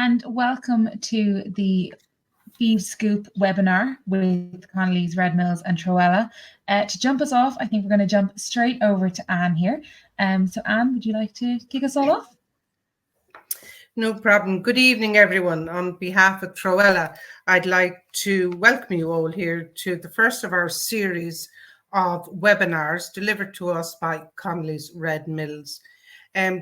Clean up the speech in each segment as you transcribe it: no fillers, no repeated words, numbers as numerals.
and welcome to the Feed Scoop webinar with Connolly's, Red Mills and Treo Eile. To jump us off, I think we're going to jump straight over to Anne here. So Anne, would you like to kick us all off? No problem. Good evening, everyone. On behalf of Treo Eile, I'd like to welcome you all here to the first of our series of webinars delivered to us by Connolly's, Red Mills.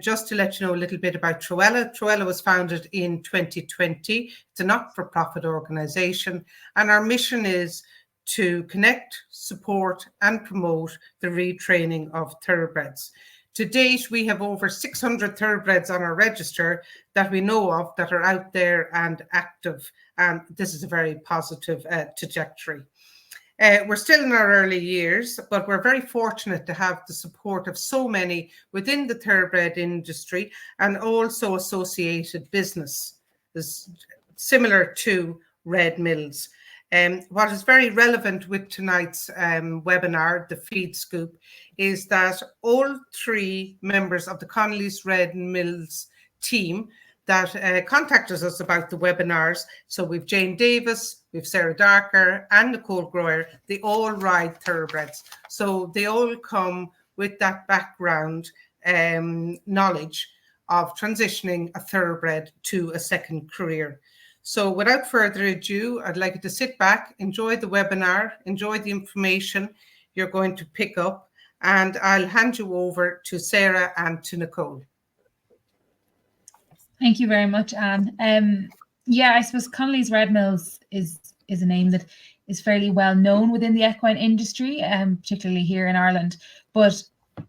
Just to let you know a little bit about Treo Eile. Treo Eile was founded in 2020. It's a not-for-profit organisation, and our mission is to connect, support and promote the retraining of thoroughbreds. To date, we have over 600 thoroughbreds on our register that we know of that are out there and active, and this is a very positive trajectory. We're still in our early years, but we're very fortunate to have the support of so many within the thoroughbred industry and also associated business, similar to Red Mills. What is very relevant with tonight's webinar, the Feed Scoop, is that all three members of the Connolly's Red Mills team that contacted us about the webinars. So we've Jane Davis, we've Sarah Darker and Nicole Groyer. They all ride thoroughbreds. So they all come with that background knowledge of transitioning a thoroughbred to a second career. So without further ado, I'd like you to sit back, enjoy the webinar, enjoy the information you're going to pick up, and I'll hand you over to Sarah and to Nicole. Thank you very much, Anne. Yeah, I suppose Connolly's Red Mills is a name that is fairly well known within the equine industry, particularly here in Ireland. But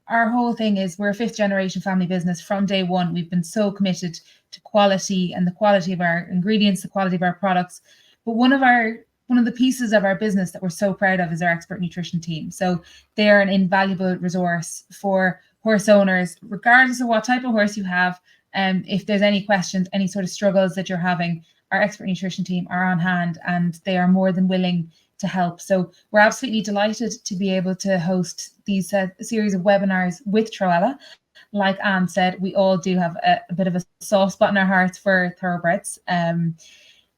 our whole thing is we're a fifth generation family business. From day one, we've been so committed to quality and the quality of our ingredients, the quality of our products. But one of the pieces of our business that we're so proud of is our expert nutrition team. So they are an invaluable resource for horse owners, regardless of what type of horse you have. If there's any questions, any sort of struggles that you're having, our expert nutrition team are on hand and they are more than willing to help. So we're absolutely delighted to be able to host these series of webinars with Treo Eile. Like Anne said, we all do have a bit of a soft spot in our hearts for thoroughbreds.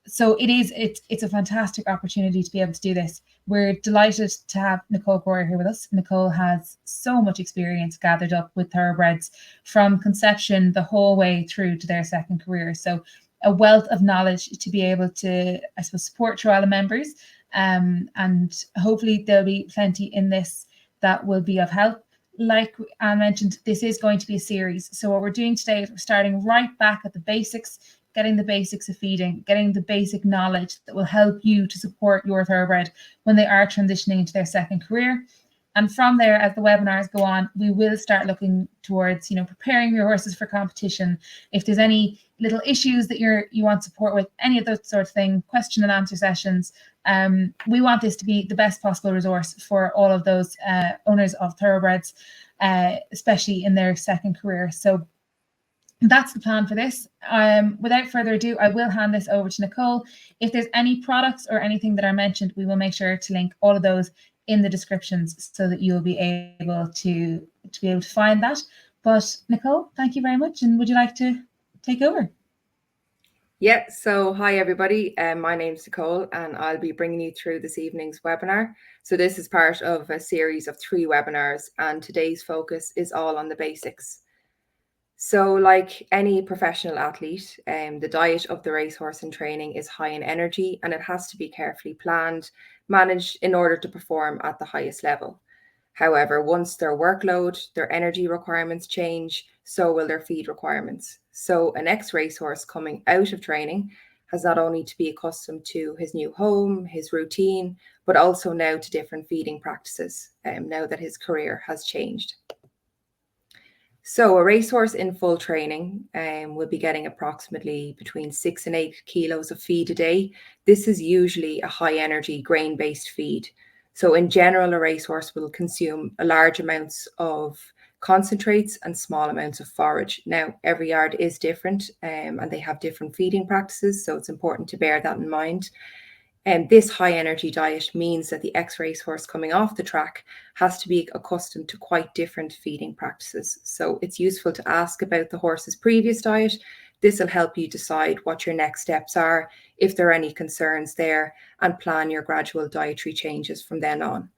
So it's a fantastic opportunity to be able to do this. We're delighted to have Nicole Groyer here with us. Nicole has so much experience gathered up with thoroughbreds from conception the whole way through to their second career. So a wealth of knowledge to be able to, I suppose, support Treo Eile members. And hopefully there'll be plenty in this that will be of help. Like Anne mentioned, this is going to be a series. So what we're doing today is we're starting right back at the basics, getting the basics of feeding, getting the basic knowledge that will help you to support your thoroughbred when they are transitioning into their second career. And from there, as the webinars go on, we will start looking towards, preparing your horses for competition. If there's any little issues that you want support with, any of those sort of thing, question and answer sessions, we want this to be the best possible resource for all of those owners of thoroughbreds, especially in their second career. So that's the plan for this. Without further ado, I will hand this over to Nicole. If there's any products or anything that are mentioned, we will make sure to link all of those in the descriptions so that you'll be able to find that. But Nicole, thank you very much. And would you like to take over? Yeah, so hi everybody, my name's Nicole and I'll be bringing you through this evening's webinar. So this is part of a series of 3 webinars and today's focus is all on the basics. So like any professional athlete, the diet of the racehorse in training is high in energy and it has to be carefully planned, managed in order to perform at the highest level. However, once their workload, their energy requirements change, so will their feed requirements. So an ex-racehorse coming out of training has not only to be accustomed to his new home, his routine, but also now to different feeding practices, now that his career has changed. So a racehorse in full training will be getting approximately between 6 and 8 kilos of feed a day. This is usually a high energy grain-based feed. So in general, a racehorse will consume large amounts of concentrates and small amounts of forage. Now, every yard is different and they have different feeding practices. So it's important to bear that in mind. And this high energy diet means that the ex-racehorse coming off the track has to be accustomed to quite different feeding practices. So it's useful to ask about the horse's previous diet This will help you decide what your next steps are, if there are any concerns there, and plan your gradual dietary changes from then on.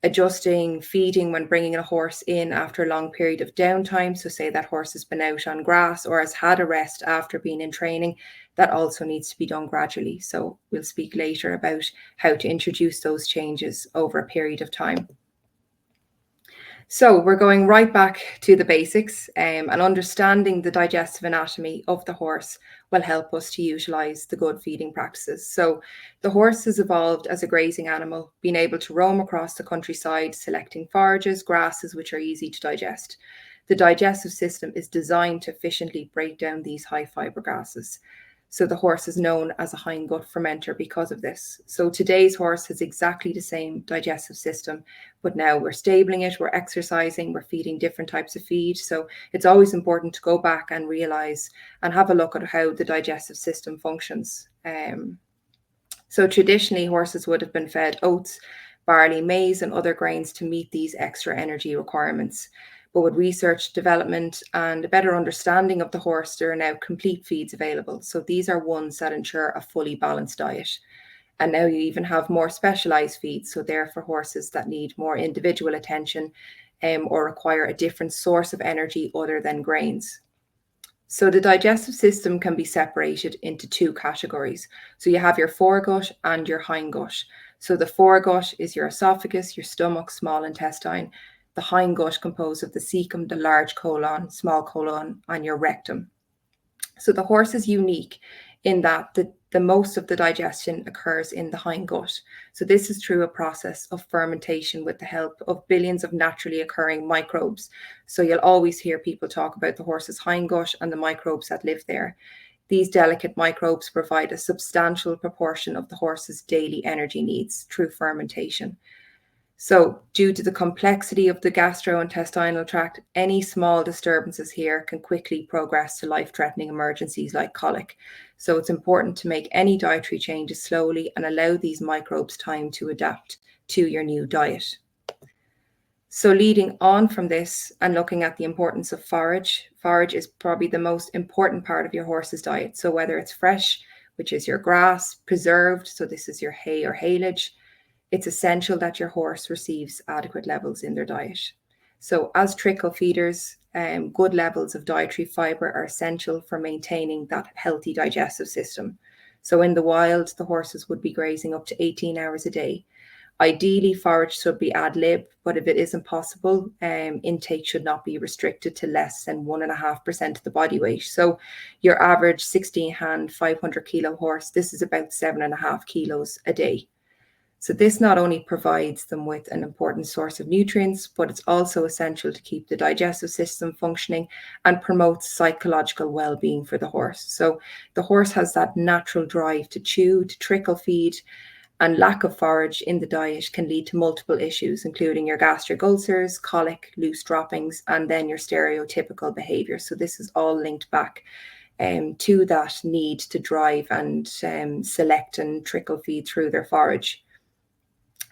Adjusting feeding when bringing a horse in after a long period of downtime. So say that horse has been out on grass or has had a rest after being in training, that also needs to be done gradually. So we'll speak later about how to introduce those changes over a period of time. So we're going right back to the basics, and understanding the digestive anatomy of the horse will help us to utilize the good feeding practices. So the horse has evolved as a grazing animal, being able to roam across the countryside, selecting forages, grasses, which are easy to digest. The digestive system is designed to efficiently break down these high fiber grasses. So the horse is known as a hindgut fermenter because of this. So today's horse has exactly the same digestive system, but now we're stabling it, we're exercising, we're feeding different types of feed. So it's always important to go back and realize and have a look at how the digestive system functions. So traditionally, horses would have been fed oats, barley, maize, and other grains to meet these extra energy requirements. But with research, development, and a better understanding of the horse, there are now complete feeds available. So these are ones that ensure a fully balanced diet. And now you even have more specialized feeds. So they're for horses that need more individual attention or require a different source of energy other than grains. So the digestive system can be separated into two categories. So you have your foregut and your hindgut. So the foregut is your esophagus, your stomach, small intestine. The hindgut composed of the cecum, the large colon, small colon, and your rectum. So the horse is unique in that the most of the digestion occurs in the hindgut. So this is through a process of fermentation with the help of billions of naturally occurring microbes. So you'll always hear people talk about the horse's hindgut and the microbes that live there. These delicate microbes provide a substantial proportion of the horse's daily energy needs through fermentation. So due to the complexity of the gastrointestinal tract, any small disturbances here can quickly progress to life-threatening emergencies like colic. So it's important to make any dietary changes slowly and allow these microbes time to adapt to your new diet. So leading on from this and looking at the importance of forage is probably the most important part of your horse's diet. So whether it's fresh, which is your grass, preserved, so this is your hay or haylage, it's essential that your horse receives adequate levels in their diet. So as trickle feeders, good levels of dietary fiber are essential for maintaining that healthy digestive system. So in the wild, the horses would be grazing up to 18 hours a day. Ideally, forage should be ad lib, but if it isn't possible, intake should not be restricted to less than 1.5% of the body weight. So your average 16-hand, 500 kilo horse, this is about 7.5 kilos a day. So this not only provides them with an important source of nutrients, but it's also essential to keep the digestive system functioning and promotes psychological well-being for the horse. So the horse has that natural drive to chew, to trickle feed, and lack of forage in the diet can lead to multiple issues, including your gastric ulcers, colic, loose droppings, and then your stereotypical behavior. So this is all linked back to that need to drive and select and trickle feed through their forage.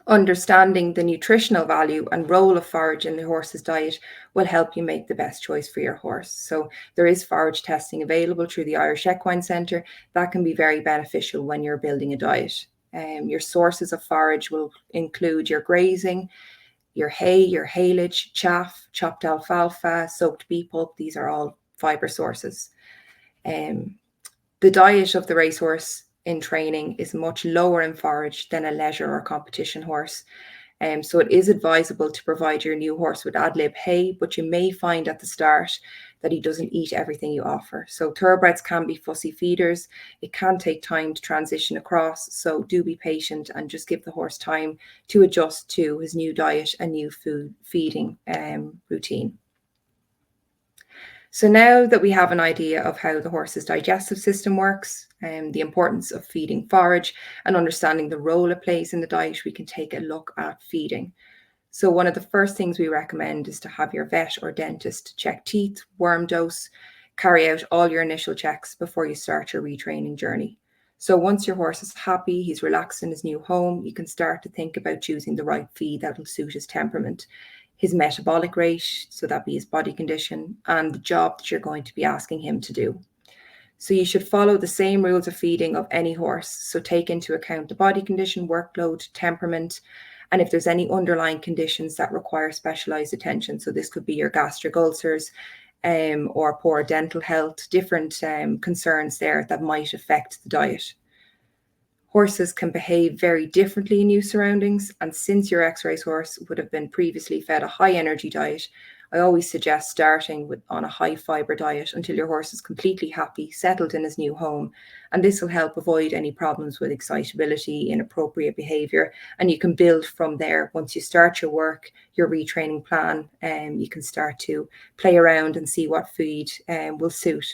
Understanding the nutritional value and role of forage in the horse's diet will help you make the best choice for your horse. So there is forage testing available through the Irish Equine Centre that can be very beneficial when you're building a diet. Your sources of forage will include your grazing, your hay, your haylage, chaff, chopped alfalfa, soaked bee pulp. These are all fibre sources. The diet of the racehorse in training is much lower in forage than a leisure or competition horse. So it is advisable to provide your new horse with ad lib hay, but you may find at the start that he doesn't eat everything you offer. So thoroughbreds can be fussy feeders. It can take time to transition across. So do be patient and just give the horse time to adjust to his new diet and new food feeding routine. So now that we have an idea of how the horse's digestive system works, the importance of feeding forage and understanding the role it plays in the diet, we can take a look at feeding. So one of the first things we recommend is to have your vet or dentist check teeth, worm dose, carry out all your initial checks before you start your retraining journey. So once your horse is happy, he's relaxed in his new home, you can start to think about choosing the right feed that will suit his temperament, his metabolic rate, so that be his body condition, and the job that you're going to be asking him to do. So you should follow the same rules of feeding of any horse. So take into account the body condition, workload, temperament, and if there's any underlying conditions that require specialized attention. So this could be your gastric ulcers or poor dental health, different concerns there that might affect the diet. Horses can behave very differently in new surroundings, and since your X-Race horse would have been previously fed a high energy diet, I always suggest starting on a high fiber diet until your horse is completely happy, settled in his new home, and this will help avoid any problems with excitability, inappropriate behavior, and you can build from there. Once you start your work, your retraining plan, you can start to play around and see what feed will suit.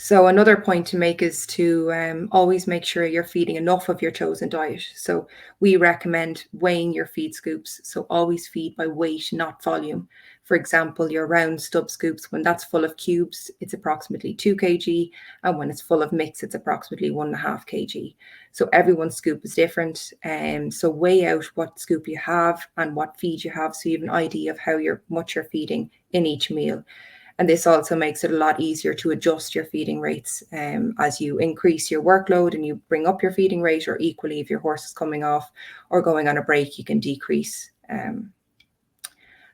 So another point to make is to always make sure you're feeding enough of your chosen diet. So we recommend weighing your feed scoops. So always feed by weight, not volume. For example, your round stub scoops, when that's full of cubes, it's approximately 2 kg. And when it's full of mix, it's approximately 1.5 kg. So everyone's scoop is different. So weigh out what scoop you have and what feed you have, so you have an idea of how much you're feeding in each meal. And this also makes it a lot easier to adjust your feeding rates as you increase your workload and you bring up your feeding rate, or equally if your horse is coming off or going on a break, you can decrease.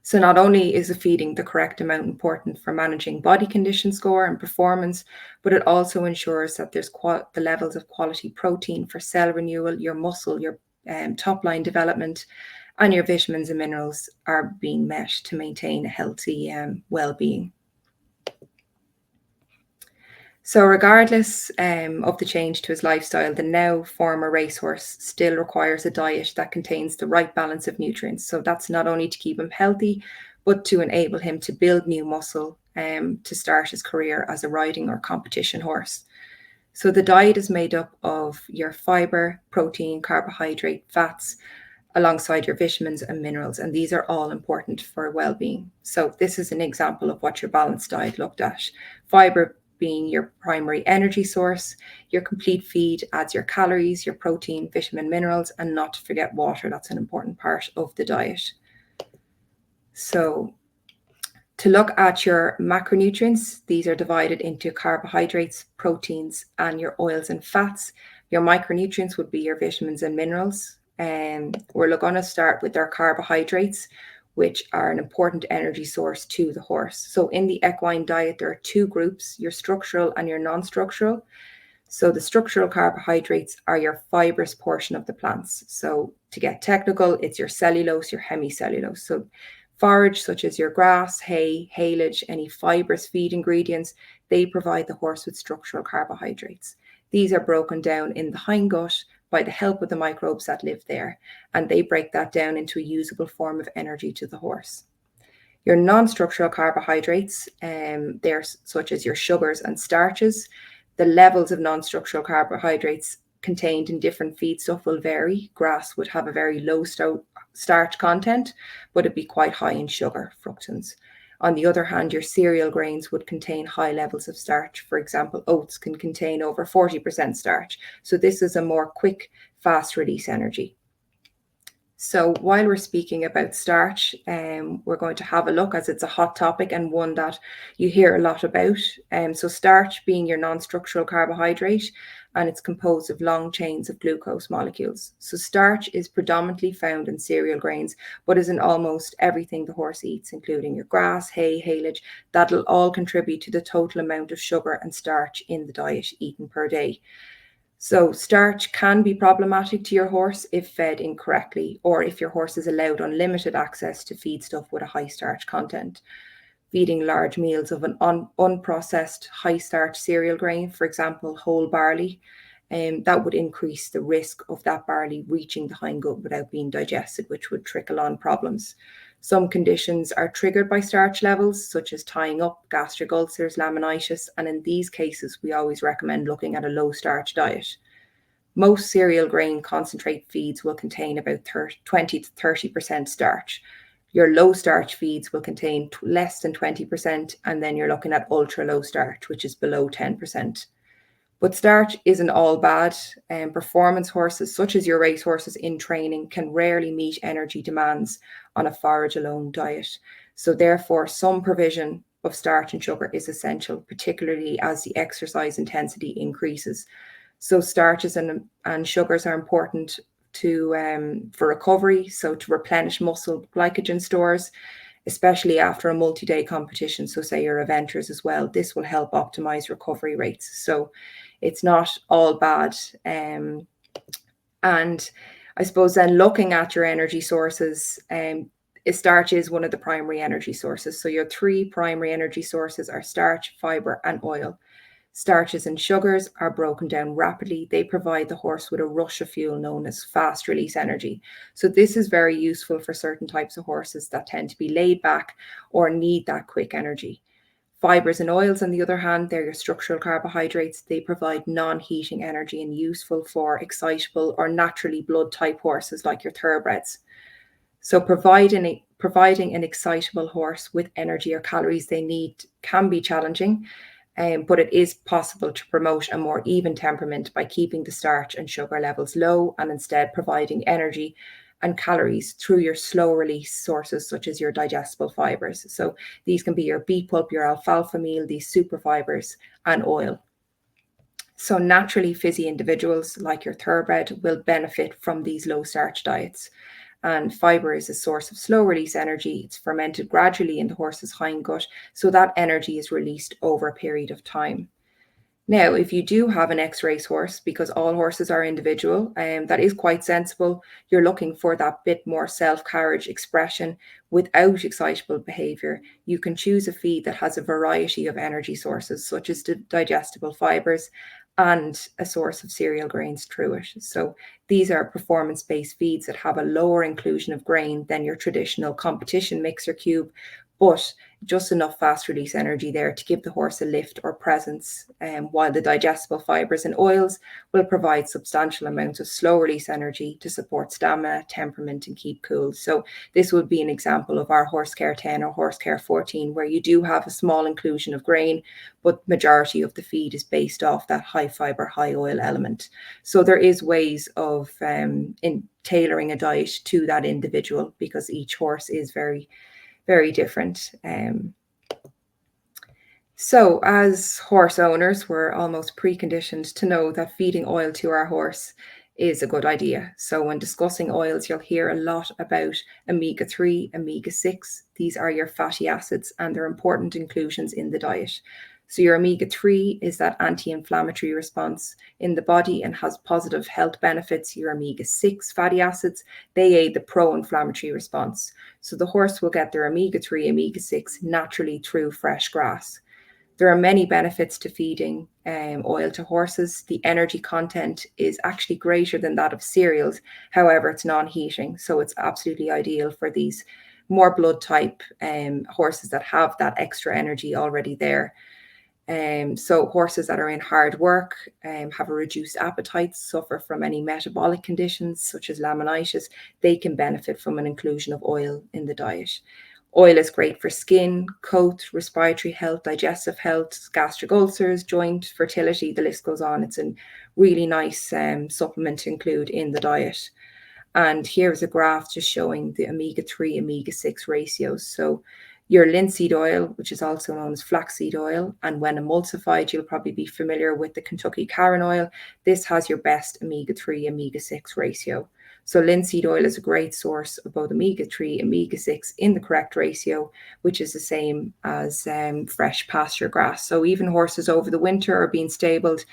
So not only is the feeding the correct amount important for managing body condition score and performance, but it also ensures that there's the levels of quality protein for cell renewal, your muscle, your top line development, and your vitamins and minerals are being met to maintain a healthy well-being. So regardless of the change to his lifestyle, the now former racehorse still requires a diet that contains the right balance of nutrients. So that's not only to keep him healthy, but to enable him to build new muscle to start his career as a riding or competition horse. So the diet is made up of your fiber, protein, carbohydrate, fats, alongside your vitamins and minerals. And these are all important for well-being. So this is an example of what your balanced diet looked at. Fiber being your primary energy source, your complete feed adds your calories, your protein, vitamin, minerals, and not to forget water. That's an important part of the diet. So to look at your macronutrients, these are divided into carbohydrates, proteins, and your oils and fats. Your micronutrients would be your vitamins and minerals. And we're going to start with our carbohydrates, which are an important energy source to the horse. So in the equine diet, there are two groups, your structural and your non-structural. So the structural carbohydrates are your fibrous portion of the plants. So to get technical, it's your cellulose, your hemicellulose. So forage such as your grass, hay, haylage, any fibrous feed ingredients, they provide the horse with structural carbohydrates. These are broken down in the hindgut by the help of the microbes that live there, and they break that down into a usable form of energy to the horse. Your non-structural carbohydrates, they're such as your sugars and starches. The levels of non-structural carbohydrates contained in different feedstuff will vary. Grass would have a very low starch content, but it'd be quite high in sugar, fructans. On the other hand, your cereal grains would contain high levels of starch. For example, oats can contain over 40% starch. So this is a more quick, fast release energy. So while we're speaking about starch, we're going to have a look, as it's a hot topic and one that you hear a lot about. So starch being your non-structural carbohydrate, and it's composed of long chains of glucose molecules. So starch is predominantly found in cereal grains, but is in almost everything the horse eats, including your grass, hay, haylage. That'll all contribute to the total amount of sugar and starch in the diet eaten per day. So starch can be problematic to your horse if fed incorrectly, or if your horse is allowed unlimited access to feedstuff with a high starch content. Feeding large meals of an unprocessed high starch cereal grain, for example, whole barley, that would increase the risk of that barley reaching the hindgut without being digested, which would trickle on problems. Some conditions are triggered by starch levels, such as tying up, gastric ulcers, laminitis, and in these cases, we always recommend looking at a low starch diet. Most cereal grain concentrate feeds will contain about 20 to 30% starch. Your low starch feeds will contain less than 20%, and then you're looking at ultra low starch, which is below 10%. But starch isn't all bad, and performance horses, such as your race horses in training, can rarely meet energy demands on a forage alone diet. So therefore, some provision of starch and sugar is essential, particularly as the exercise intensity increases. So starches and sugars are important for recovery, so to replenish muscle glycogen stores, especially after a multi-day competition. So say you're eventers as well, this will help optimize recovery rates. So it's not all bad. And I suppose then looking at your energy sources, starch is one of the primary energy sources. So your three primary energy sources are starch, fiber, and oil. Starches and sugars are broken down rapidly. They provide the horse with a rush of fuel known as fast release energy. So this is very useful for certain types of horses that tend to be laid back or need that quick energy. Fibers and oils, on the other hand, they're your structural carbohydrates. They provide non-heating energy and useful for excitable or naturally blood type horses like your thoroughbreds. So providing an excitable horse with energy or calories they need can be challenging, but it is possible to promote a more even temperament by keeping the starch and sugar levels low and instead providing energy and calories through your slow release sources such as your digestible fibers. So these can be your beet pulp, your alfalfa meal, these super fibers, and oil. So naturally fizzy individuals like your thoroughbred will benefit from these low starch diets. And fiber is a source of slow release energy. It's fermented gradually in the horse's hindgut, so that energy is released over a period of time. Now, if you do have an ex-race horse, because all horses are individual, that is quite sensible. You're looking for that bit more self-carriage expression without excitable behavior. You can choose a feed that has a variety of energy sources, such as the digestible fibers and a source of cereal grains through it. So these are performance-based feeds that have a lower inclusion of grain than your traditional competition mixer cube, but just enough fast release energy there to give the horse a lift or presence, while the digestible fibers and oils will provide substantial amounts of slow release energy to support stamina, temperament, and keep cool. So this would be an example of our horse care 10 or horse care 14, where you do have a small inclusion of grain, but majority of the feed is based off that high fiber, high oil element. So there is ways of in tailoring a diet to that individual, because each horse is very different. So as horse owners, we're almost preconditioned to know that feeding oil to our horse is a good idea. So when discussing oils, you'll hear a lot about omega-3, omega-6. These are your fatty acids and they're important inclusions in the diet. So your omega-3 is that anti-inflammatory response in the body and has positive health benefits. Your omega-6 fatty acids, they aid the pro-inflammatory response. So the horse will get their omega-3, omega-6 naturally through fresh grass. There are many benefits to feeding oil to horses. The energy content is actually greater than that of cereals. However, it's non-heating, so it's absolutely ideal for these more blood type horses that have that extra energy already there. So horses that are in hard work, have a reduced appetite, suffer from any metabolic conditions such as laminitis, they can benefit from an inclusion of oil in the diet. Oil is great for skin, coat, respiratory health, digestive health, gastric ulcers, joint, fertility, the list goes on. It's a really nice supplement to include in the diet. And here's a graph just showing the omega-3, omega-6 ratios. So your linseed oil, which is also known as flaxseed oil, and when emulsified, you'll probably be familiar with the Kentucky Karen oil. This has your best omega-3, omega-6 ratio. So linseed oil is a great source of both omega-3, omega-6 in the correct ratio, which is the same as fresh pasture grass. So even horses over the winter are being stabled,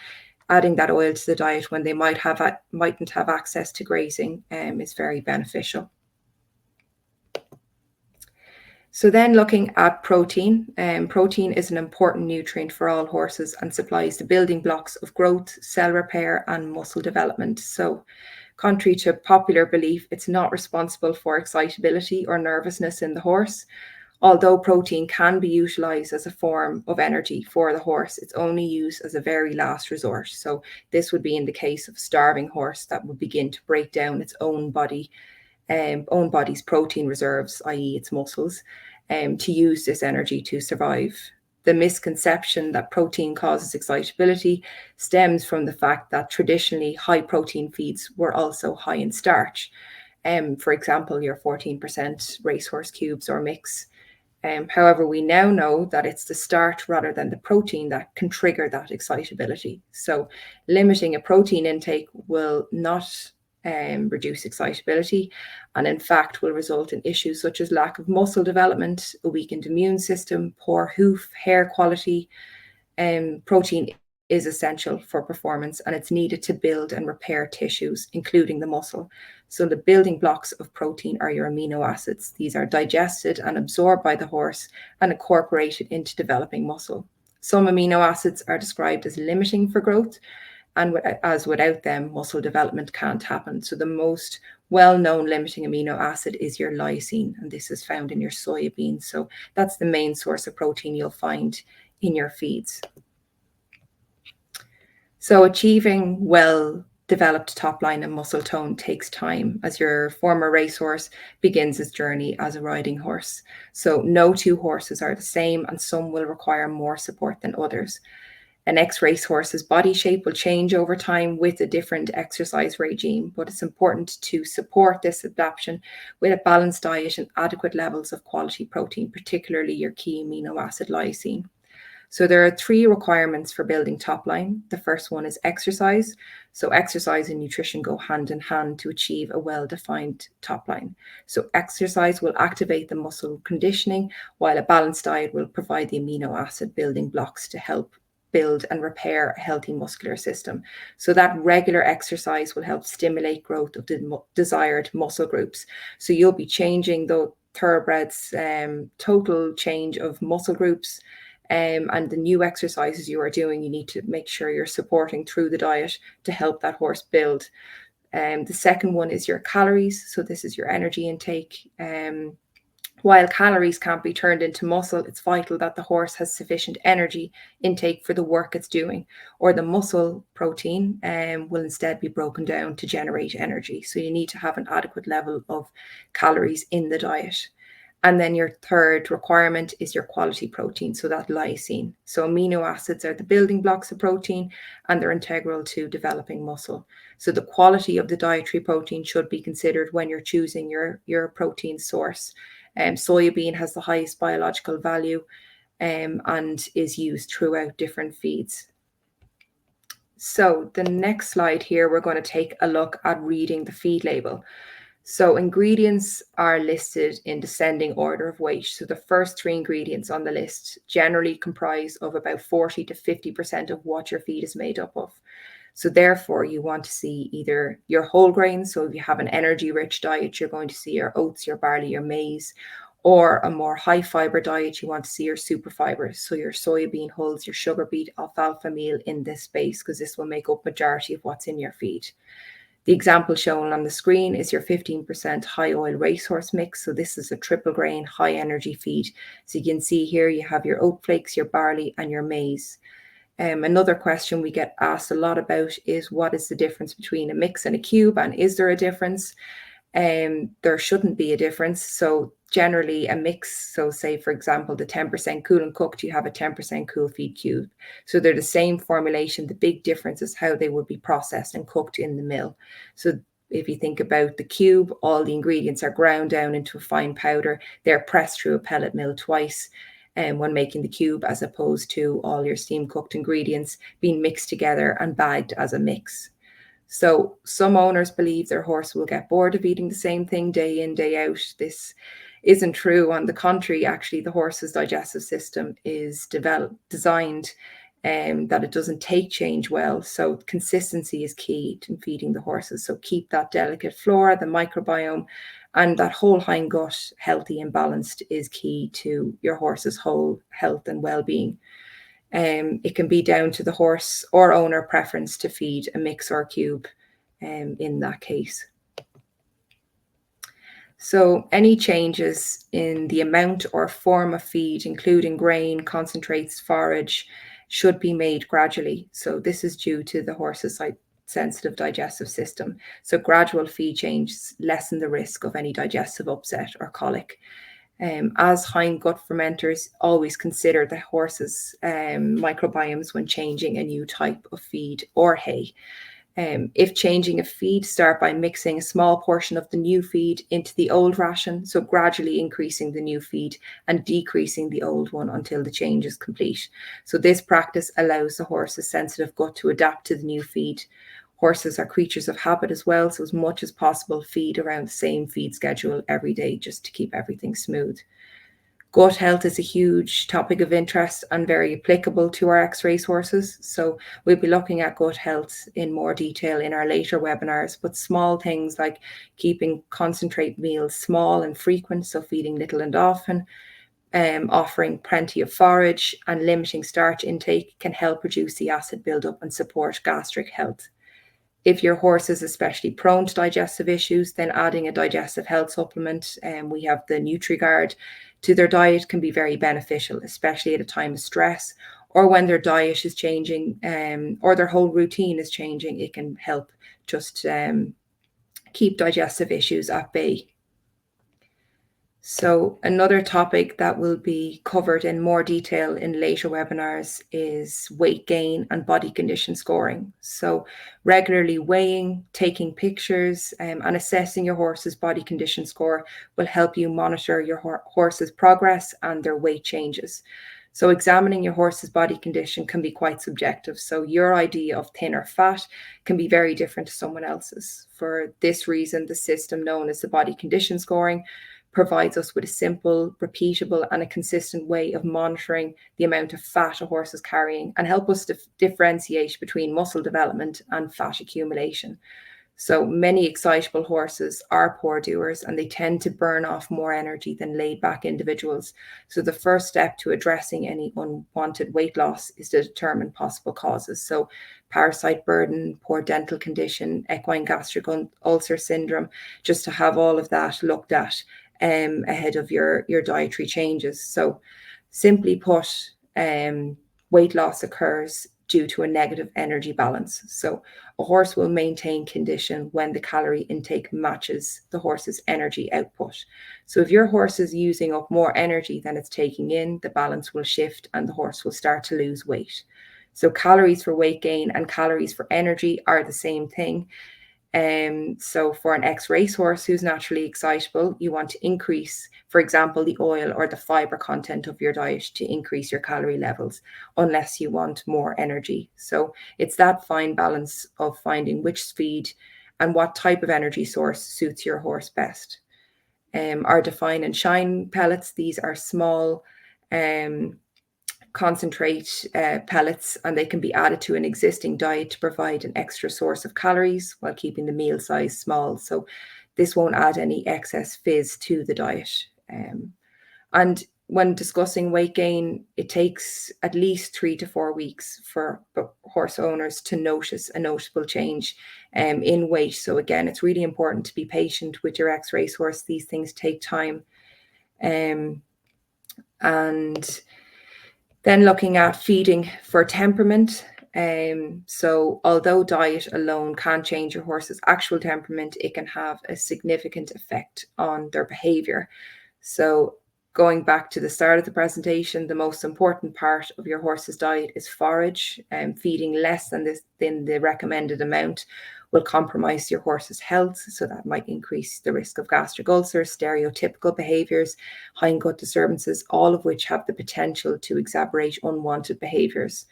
adding that oil to the diet when they mightn't have access to grazing is very beneficial. So then looking at protein, protein is an important nutrient for all horses and supplies the building blocks of growth, cell repair, and muscle development. So contrary to popular belief, it's not responsible for excitability or nervousness in the horse. Although protein can be utilized as a form of energy for the horse, it's only used as a very last resort. So this would be in the case of a starving horse that would begin to break down its own body's protein reserves, i.e. its muscles, to use this energy to survive. The misconception that protein causes excitability stems from the fact that traditionally high protein feeds were also high in starch. For example, your 14% racehorse cubes or mix. However, we now know that it's the start rather than the protein that can trigger that excitability. So limiting a protein intake will not reduce excitability, and in fact will result in issues such as lack of muscle development, a weakened immune system, poor hoof, hair quality. Protein is essential for performance, and it's needed to build and repair tissues, including the muscle. So the building blocks of protein are your amino acids. These are digested and absorbed by the horse and incorporated into developing muscle. Some amino acids are described as limiting for growth, and as without them, muscle development can't happen. So the most well-known limiting amino acid is your lysine, and this is found in your soybean. So that's the main source of protein you'll find in your feeds. So achieving well-developed top line and muscle tone takes time, as your former racehorse begins his journey as a riding horse. So no two horses are the same, and some will require more support than others. An ex-racehorse's body shape will change over time with a different exercise regime, but it's important to support this adaptation with a balanced diet and adequate levels of quality protein, particularly your key amino acid lysine. So there are 3 requirements for building top line. The first one is exercise. So exercise and nutrition go hand in hand to achieve a well-defined top line. So exercise will activate the muscle conditioning, while a balanced diet will provide the amino acid building blocks to help build and repair a healthy muscular system. So that regular exercise will help stimulate growth of the desired muscle groups. So you'll be changing the thoroughbreds, total change of muscle groups, and the new exercises you are doing, you need to make sure you're supporting through the diet to help that horse build. The second one is your calories. So this is your energy intake. While calories can't be turned into muscle, it's vital that the horse has sufficient energy intake for the work it's doing, or the muscle protein will instead be broken down to generate energy. So you need to have an adequate level of calories in the diet. And then your third requirement is your quality protein, so that lysine. So amino acids are the building blocks of protein, and they're integral to developing muscle. So the quality of the dietary protein should be considered when you're choosing your protein source. Soybean has the highest biological value and is used throughout different feeds. So the next slide here, we're going to take a look at reading the feed label. So ingredients are listed in descending order of weight. So the first 3 ingredients on the list generally comprise of about 40 to 50% of what your feed is made up of. So therefore, you want to see either your whole grains. So if you have an energy-rich diet, you're going to see your oats, your barley, your maize. Or a more high-fiber diet, you want to see your super fibers. So your soybean hulls, your sugar beet, alfalfa meal in this space, because this will make up majority of what's in your feed. The example shown on the screen is your 15% high oil racehorse mix. So this is a triple grain, high energy feed. So you can see here you have your oat flakes, your barley, and your maize. Another question we get asked a lot about is, what is the difference between a mix and a cube? And is there a difference? There shouldn't be a difference. So generally a mix, so say for example the 10% cool and cooked, you have a 10% cool feed cube. So they're the same formulation. The big difference is how they would be processed and cooked in the mill. So if you think about the cube, all the ingredients are ground down into a fine powder. They're pressed through a pellet mill twice when making the cube, as opposed to all your steam cooked ingredients being mixed together and bagged as a mix. So some owners believe their horse will get bored of eating the same thing day in, day out. This isn't true. On the contrary, actually, the horse's digestive system is designed that it doesn't take change well. So consistency is key to feeding the horses. So keep that delicate flora, the microbiome, and that whole hind gut healthy and balanced is key to your horse's whole health and well-being. It can be down to the horse or owner preference to feed a mix or a cube in that case. So any changes in the amount or form of feed, including grain, concentrates, forage, should be made gradually. So this is due to the horse's sensitive digestive system. So gradual feed changes lessen the risk of any digestive upset or colic. As hind gut fermenters, always consider the horse's microbiomes when changing a new type of feed or hay. If changing a feed, start by mixing a small portion of the new feed into the old ration, so gradually increasing the new feed and decreasing the old one until the change is complete. So this practice allows the horse's sensitive gut to adapt to the new feed. Horses are creatures of habit as well, so as much as possible, feed around the same feed schedule every day just to keep everything smooth. Gut health is a huge topic of interest and very applicable to our ex-race horses. So we'll be looking at gut health in more detail in our later webinars, but small things like keeping concentrate meals small and frequent, so feeding little and often, offering plenty of forage and limiting starch intake can help reduce the acid buildup and support gastric health. If your horse is especially prone to digestive issues, then adding a digestive health supplement, we have the NutriGuard, to their diet can be very beneficial, especially at a time of stress or when their diet is changing or their whole routine is changing. It can help just keep digestive issues at bay. So another topic that will be covered in more detail in later webinars is weight gain and body condition scoring. So regularly weighing, taking pictures, and assessing your horse's body condition score will help you monitor your horse's progress and their weight changes. So examining your horse's body condition can be quite subjective. So your idea of thin or fat can be very different to someone else's. For this reason, the system known as the body condition scoring provides us with a simple, repeatable, and a consistent way of monitoring the amount of fat a horse is carrying and help us to differentiate between muscle development and fat accumulation. So many excitable horses are poor doers and they tend to burn off more energy than laid back individuals. So the first step to addressing any unwanted weight loss is to determine possible causes. So parasite burden, poor dental condition, equine gastric ulcer syndrome, just to have all of that looked at ahead of your dietary changes. So simply put, weight loss occurs due to a negative energy balance. So a horse will maintain condition when the calorie intake matches the horse's energy output. So if your horse is using up more energy than it's taking in, the balance will shift and the horse will start to lose weight. So calories for weight gain and calories for energy are the same thing. So for an ex-race horse who's naturally excitable, you want to increase, for example, the oil or the fiber content of your diet to increase your calorie levels, unless you want more energy. So it's that fine balance of finding which feed and what type of energy source suits your horse best. Our Define and Shine pellets, these are small concentrate pellets, and they can be added to an existing diet to provide an extra source of calories while keeping the meal size small. So this won't add any excess fizz to the diet. And when discussing weight gain, it takes at least 3 to 4 weeks for horse owners to notice a noticeable change in weight. So again, it's really important to be patient with your ex-race horse. These things take time. And then looking at feeding for temperament. So although diet alone can change your horse's actual temperament, it can have a significant effect on their behavior. So going back to the start of the presentation, the most important part of your horse's diet is forage, and feeding less than the recommended amount will compromise your horse's health. So that might increase the risk of gastric ulcers, stereotypical behaviors, hindgut disturbances, all of which have the potential to exacerbate unwanted behaviors.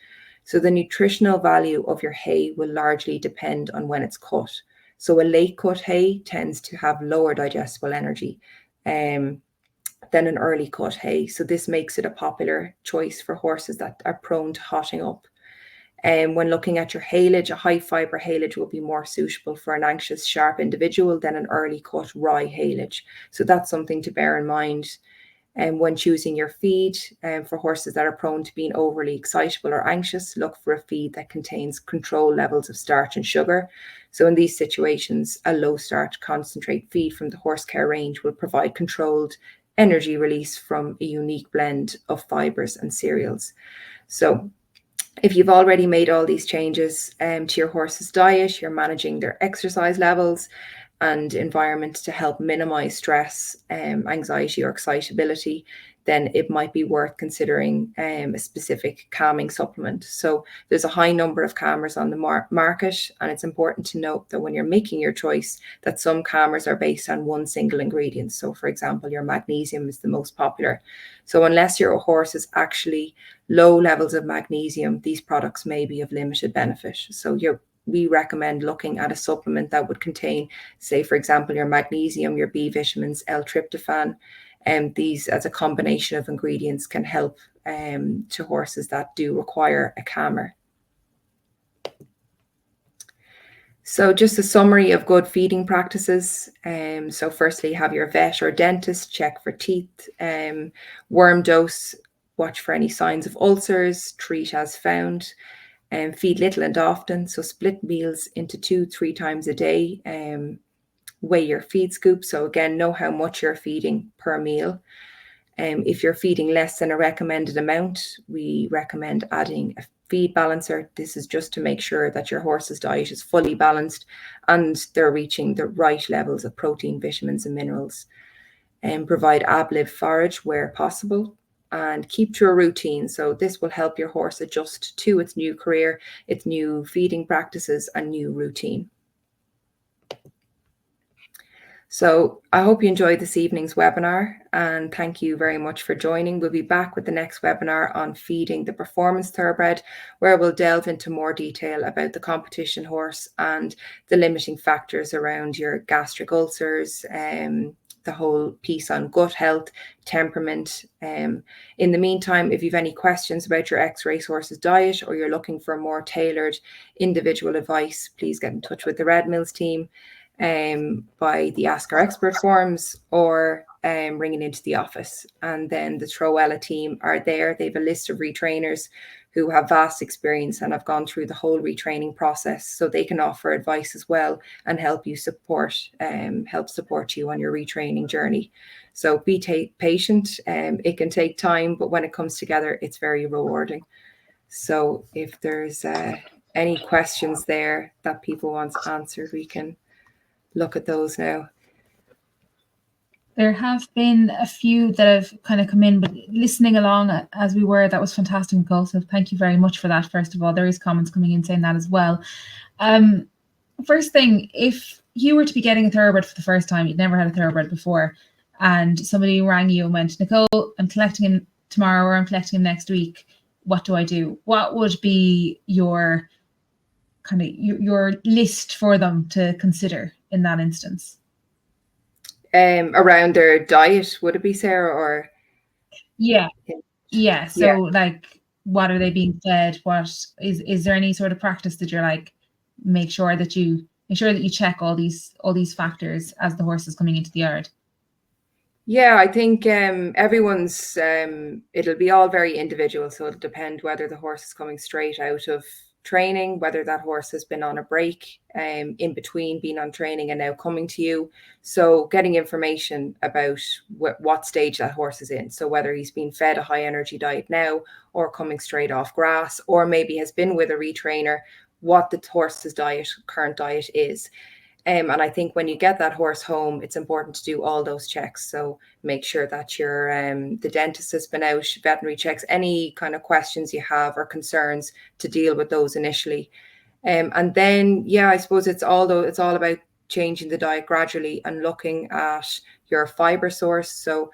So the nutritional value of your hay will largely depend on when it's cut. So a late cut hay tends to have lower digestible energy than an early cut hay. So this makes it a popular choice for horses that are prone to hotting up. When looking at your haylage, a high fiber haylage will be more suitable for an anxious, sharp individual than an early cut rye haylage. So that's something to bear in mind. And when choosing your feed, for horses that are prone to being overly excitable or anxious, look for a feed that contains controlled levels of starch and sugar. So in these situations, a low starch concentrate feed from the horse care range will provide controlled energy release from a unique blend of fibers and cereals. So if you've already made all these changes to your horse's diet, you're managing their exercise levels, and environment to help minimize stress, anxiety, or excitability, then it might be worth considering a specific calming supplement. So there's a high number of calmers on the market, and it's important to note that when you're making your choice, that some calmers are based on one single ingredient. So for example, your magnesium is the most popular. So unless your horse is actually low levels of magnesium, these products may be of limited benefit. So we recommend looking at a supplement that would contain, say, for example, your magnesium, your B vitamins, L-tryptophan, and these as a combination of ingredients can help to horses that do require a calmer. So just a summary of good feeding practices. So firstly, have your vet or dentist check for teeth, worm dose, watch for any signs of ulcers, treat as found, and feed little and often. So split meals into 2-3 times a day. Weigh your feed scoop. So again, know how much you're feeding per meal. If you're feeding less than a recommended amount, we recommend adding a feed balancer. This is just to make sure that your horse's diet is fully balanced and they're reaching the right levels of protein, vitamins, and minerals. And provide ab-lib forage where possible, and keep to a routine. So this will help your horse adjust to its new career, its new feeding practices, and new routine. So I hope you enjoyed this evening's webinar, and thank you very much for joining. We'll be back with the next webinar on feeding the performance thoroughbred, where we'll delve into more detail about the competition horse and the limiting factors around your gastric ulcers, the whole piece on gut health, temperament. In the meantime, if you've any questions about your ex-racehorse's diet, or you're looking for more tailored individual advice, please get in touch with the Red Mills team by the Ask Our Expert forums, or ringing into the office. And then the Treo Eile team are there. They have a list of retrainers who have vast experience and have gone through the whole retraining process, so they can offer advice as well and help support you on your retraining journey. So be patient. It can take time, but when it comes together, it's very rewarding. So if there's any questions there that people want answered, we can look at those now. There have been a few that have kind of come in, but listening along as we were, that was fantastic, Nicole. So thank you very much for that. First of all, there is comments coming in saying that as well. First thing, if you were to be getting a thoroughbred for the first time, you'd never had a thoroughbred before, and somebody rang you and went, Nicole, I'm collecting him tomorrow, or I'm collecting him next week. What do I do? What would be your kind of your list for them to consider in that instance? Around their diet, would it be, Sarah? Or yeah, so like, what are they being fed? What is there any sort of practice that you're like, make sure that you check all these factors as the horse is coming into the yard? Yeah, I think everyone's it'll be all very individual, so it'll depend whether the horse is coming straight out of training, whether that horse has been on a break in between being on training and now coming to you. So getting information about what stage that horse is in, so whether he's been fed a high energy diet now, or coming straight off grass, or maybe has been with a retrainer, what the horse's current diet is. And I think when you get that horse home, it's important to do all those checks. So make sure that your the dentist has been out, veterinary checks, any kind of questions you have or concerns, to deal with those initially. And then, I suppose it's all about changing the diet gradually and looking at your fiber source. So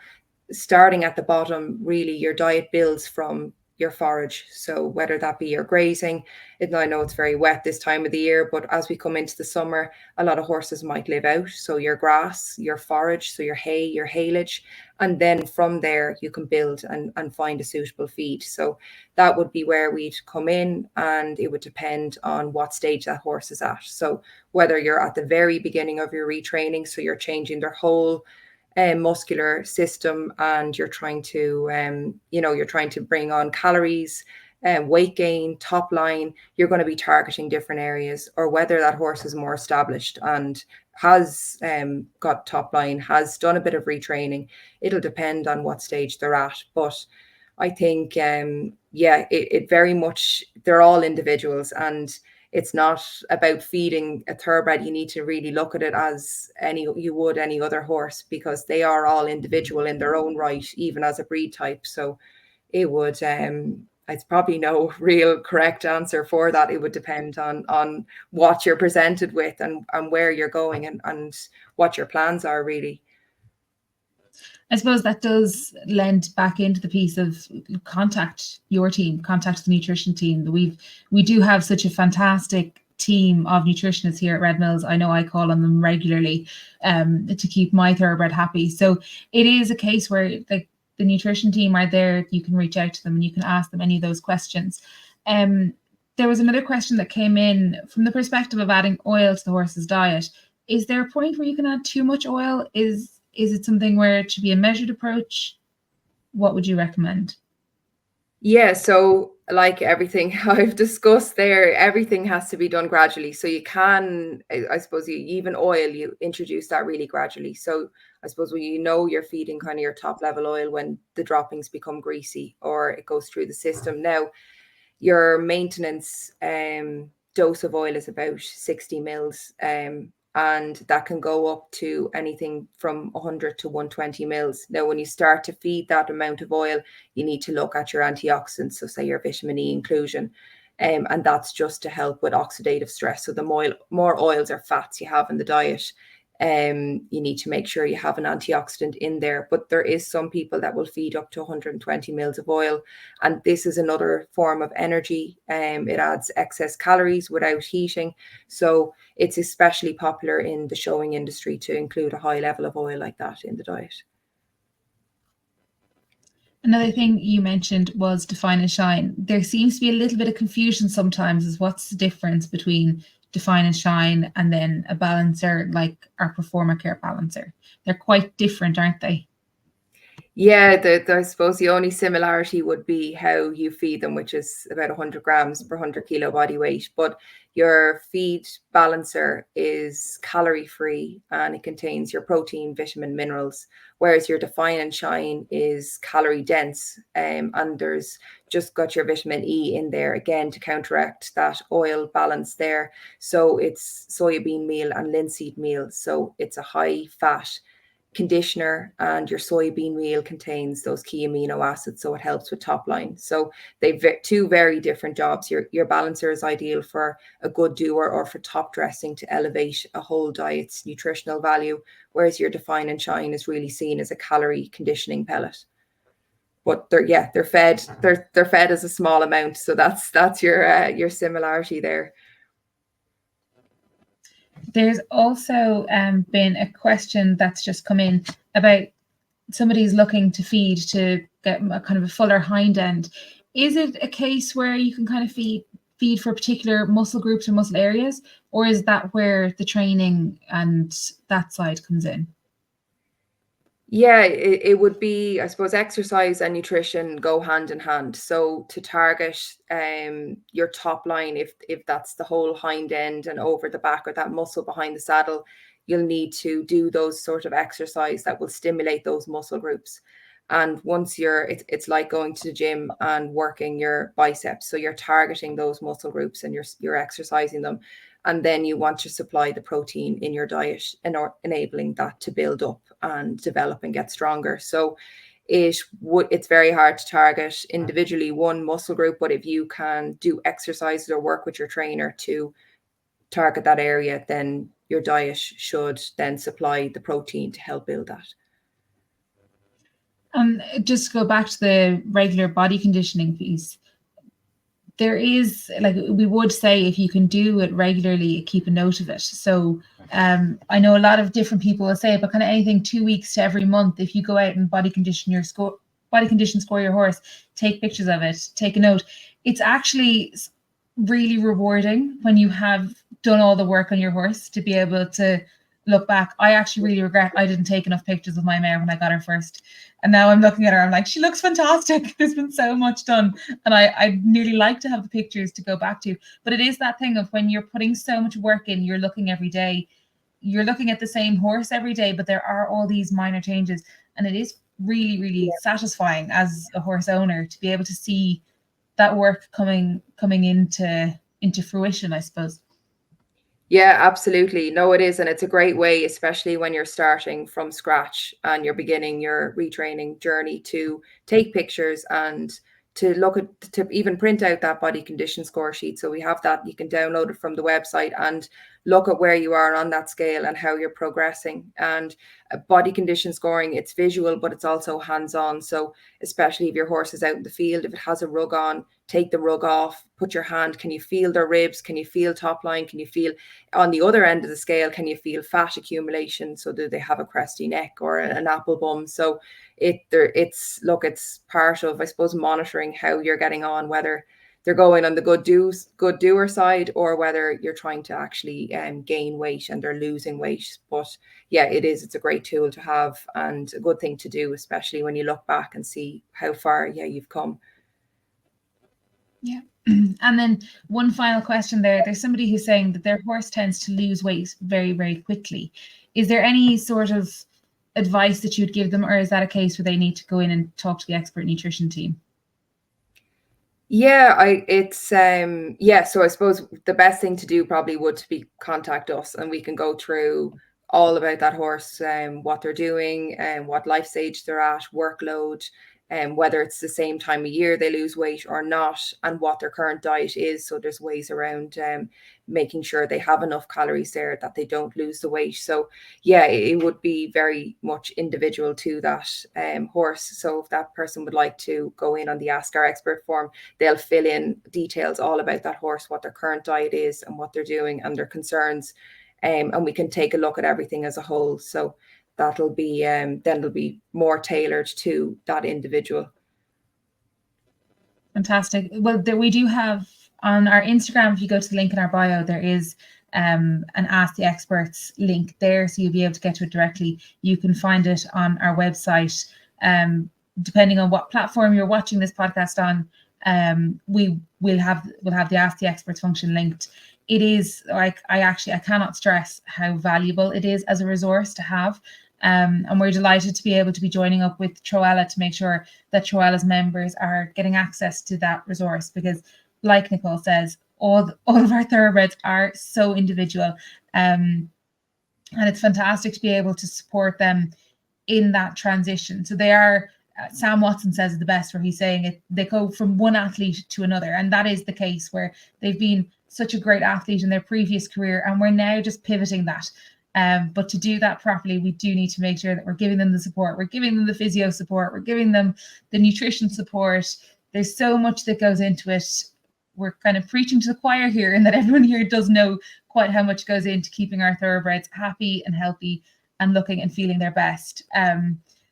starting at the bottom, really, your diet builds from your forage. So whether that be your grazing, I know it's very wet this time of the year, but as we come into the summer, a lot of horses might live out. So your grass, your forage, so your hay, your haylage, and then from there you can build and find a suitable feed. So that would be where we'd come in, and it would depend on what stage that horse is at. So whether you're at the very beginning of your retraining, so you're changing their whole muscular system, and you're trying to bring on calories, weight gain, top line, you're going to be targeting different areas. Or whether that horse is more established and has got top line, has done a bit of retraining, it'll depend on what stage they're at. But I think it very much, they're all individuals, and it's not about feeding a thoroughbred. You need to really look at it as you would any other horse, because they are all individual in their own right, even as a breed type. So it would, it's probably no real correct answer for that. It would depend on what you're presented with and where you're going and what your plans are, really. I suppose that does lend back into the piece of contact your team, contact the nutrition team. We do have such a fantastic team of nutritionists here at Red Mills. I know I call on them regularly to keep my thoroughbred happy. So it is a case where the nutrition team are there. You can reach out to them and you can ask them any of those questions. There was another question that came in from the perspective of adding oil to the horse's diet. Is there a point where you can add too much oil? Is it something where it should be a measured approach? What would you recommend? Yeah, so like everything I've discussed there, everything has to be done gradually. So you can, I suppose, even oil, you introduce that really gradually. So I suppose when you're feeding kind of your top level oil when the droppings become greasy or it goes through the system. Now, your maintenance dose of oil is about 60 mils. And that can go up to anything from 100 to 120 mils. Now, when you start to feed that amount of oil, you need to look at your antioxidants, so say your vitamin E inclusion, and that's just to help with oxidative stress. So the more oils or fats you have in the diet, you need to make sure you have an antioxidant in there. But there is some people that will feed up to 120 mils of oil, and this is another form of energy. It adds excess calories without heating, so it's especially popular in the showing industry to include a high level of oil like that in the diet. Another thing you mentioned was define and shine. There seems to be a little bit of confusion sometimes as what's the difference between define and shine and then a balancer like our Performa Care balancer. They're quite different, aren't they? Yeah, I suppose the only similarity would be how you feed them, which is about 100 grams per 100 kilo body weight. But your feed balancer is calorie free and it contains your protein, vitamin, minerals, whereas your define and shine is calorie dense, and there's just got your vitamin E in there again to counteract that oil balance there. So it's soybean meal and linseed meal, so it's a high fat conditioner, and your soybean meal contains those key amino acids, so it helps with top line. So they've two very different jobs. Your balancer is ideal for a good doer or for top dressing to elevate a whole diet's nutritional value, whereas your define and shine is really seen as a calorie conditioning pellet. But they're fed as a small amount, so that's your similarity there. There's also been a question that's just come in about somebody's looking to feed to get a kind of a fuller hind end. Is it a case where you can kind of feed for particular muscle groups or muscle areas, or is that where the training and that side comes in? Yeah, it would be, I suppose, exercise and nutrition go hand in hand. So to target your top line, if that's the whole hind end and over the back or that muscle behind the saddle, you'll need to do those sort of exercise that will stimulate those muscle groups. And once it's like going to the gym and working your biceps. So you're targeting those muscle groups and you're exercising them. And then you want to supply the protein in your diet and enabling that to build up and develop and get stronger. So it's very hard to target individually one muscle group, but if you can do exercises or work with your trainer to target that area, then your diet should then supply the protein to help build that. Just to go back to the regular body conditioning piece, there is, like we would say, if you can do it regularly, keep a note of it. So I know a lot of different people will say, but kind of anything 2 weeks to every month, if you go out and body condition score your horse, take pictures of it, take a note. It's actually really rewarding when you have done all the work on your horse to be able to look back. I actually really regret I didn't take enough pictures of my mare when I got her first. And now I'm looking at her, I'm like, she looks fantastic. There's been so much done. And I'd nearly like to have the pictures to go back to. But it is that thing of when you're putting so much work in, you're looking every day, you're looking at the same horse every day, but there are all these minor changes. And it is really, really satisfying as a horse owner to be able to see that work coming into into fruition, I suppose. Yeah, absolutely. No, it is. And it's a great way, especially when you're starting from scratch and you're beginning your retraining journey, to take pictures and to look at, to even print out that body condition score sheet. So we have that, you can download it from the website and look at where you are on that scale and how you're progressing. And body condition scoring, it's visual, but it's also hands-on. So especially if your horse is out in the field, if it has a rug on, take the rug off, put your hand, can you feel their ribs? Can you feel top line? Can you feel on the other end of the scale? Can you feel fat accumulation? So do they have a cresty neck or an apple bum? So it's part of, I suppose, monitoring how you're getting on, whether they're going on the good doer side or whether you're trying to actually gain weight and they're losing weight. But yeah, it's a great tool to have and a good thing to do, especially when you look back and see how far you've come. Yeah. And then one final question there. There's somebody who's saying that their horse tends to lose weight very, very quickly. Is there any sort of advice that you'd give them, or is that a case where they need to go in and talk to the expert nutrition team? Yeah, so I suppose the best thing to do probably would be contact us and we can go through all about that horse, what they're doing and what life stage they're at, workload, and whether it's the same time of year they lose weight or not, and what their current diet is. So there's ways around making sure they have enough calories there that they don't lose the weight. So yeah, it would be very much individual to that horse. So if that person would like to go in on the Ask Our Expert form, they'll fill in details all about that horse, what their current diet is and what they're doing and their concerns. And we can take a look at everything as a whole. So that'll be then it'll be more tailored to that individual. Fantastic. Well, we do have on our Instagram, if you go to the link in our bio, there is an Ask the Experts link there, so you'll be able to get to it directly. You can find it on our website. Depending on what platform you're watching this podcast on, we'll have the Ask the Experts function linked. It is like I cannot stress how valuable it is as a resource to have. And we're delighted to be able to be joining up with Treo Eile to make sure that Treo Eile's members are getting access to that resource, because like Nicole says, all of our thoroughbreds are so individual, and it's fantastic to be able to support them in that transition. So they are, Sam Watson says it the best, where he's saying they go from one athlete to another, and that is the case where they've been such a great athlete in their previous career and we're now just pivoting that. But to do that properly, we do need to make sure that we're giving them the support, we're giving them the physio support, we're giving them the nutrition support. There's so much that goes into it. We're kind of preaching to the choir here, and that everyone here does know quite how much goes into keeping our thoroughbreds happy and healthy and looking and feeling their best.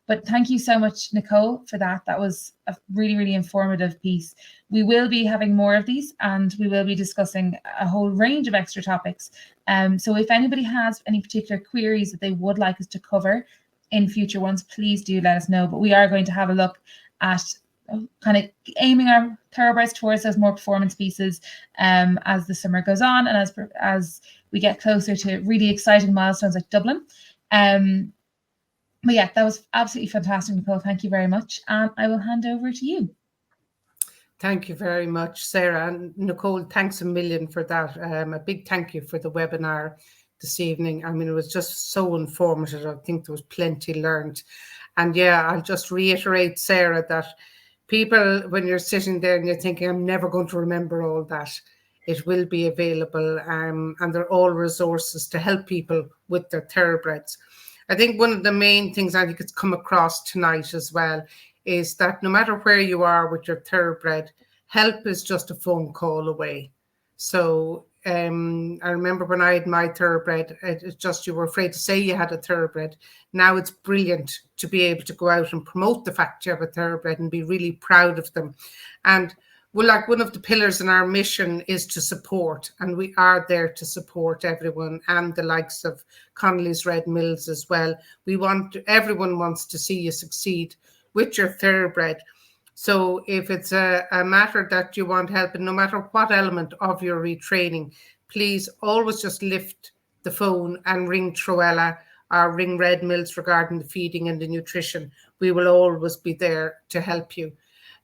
But thank you so much, Nicole, for that. That was a really, really informative piece. We will be having more of these, and we will be discussing a whole range of extra topics. So if anybody has any particular queries that they would like us to cover in future ones, please do let us know. But we are going to have a look at kind of aiming our thoroughbreds towards those more performance pieces as the summer goes on, and as we get closer to really exciting milestones like Dublin. But yeah, that was absolutely fantastic, Nicole. Thank you very much. And I will hand over to you. Thank you very much, Sarah. And Nicole, thanks a million for that. A big thank you for the webinar this evening. I mean, it was just so informative. I think there was plenty learned. And yeah, I'll just reiterate, Sarah, that people, when you're sitting there and you're thinking, I'm never going to remember all that, it will be available. And they're all resources to help people with their thoroughbreds. I think one of the main things I think it's come across tonight as well is that no matter where you are with your thoroughbred, help is just a phone call away. So I remember when I had my thoroughbred, it's just you were afraid to say you had a thoroughbred. Now it's brilliant to be able to go out and promote the fact you have a thoroughbred and be really proud of them. And well, like one of the pillars in our mission is to support, and we are there to support everyone, and the likes of Connolly's Red Mills as well. Everyone wants to see you succeed with your thoroughbred. So if it's a matter that you want help, and no matter what element of your retraining, please always just lift the phone and ring Treo Eile or ring Red Mills regarding the feeding and the nutrition. We will always be there to help you.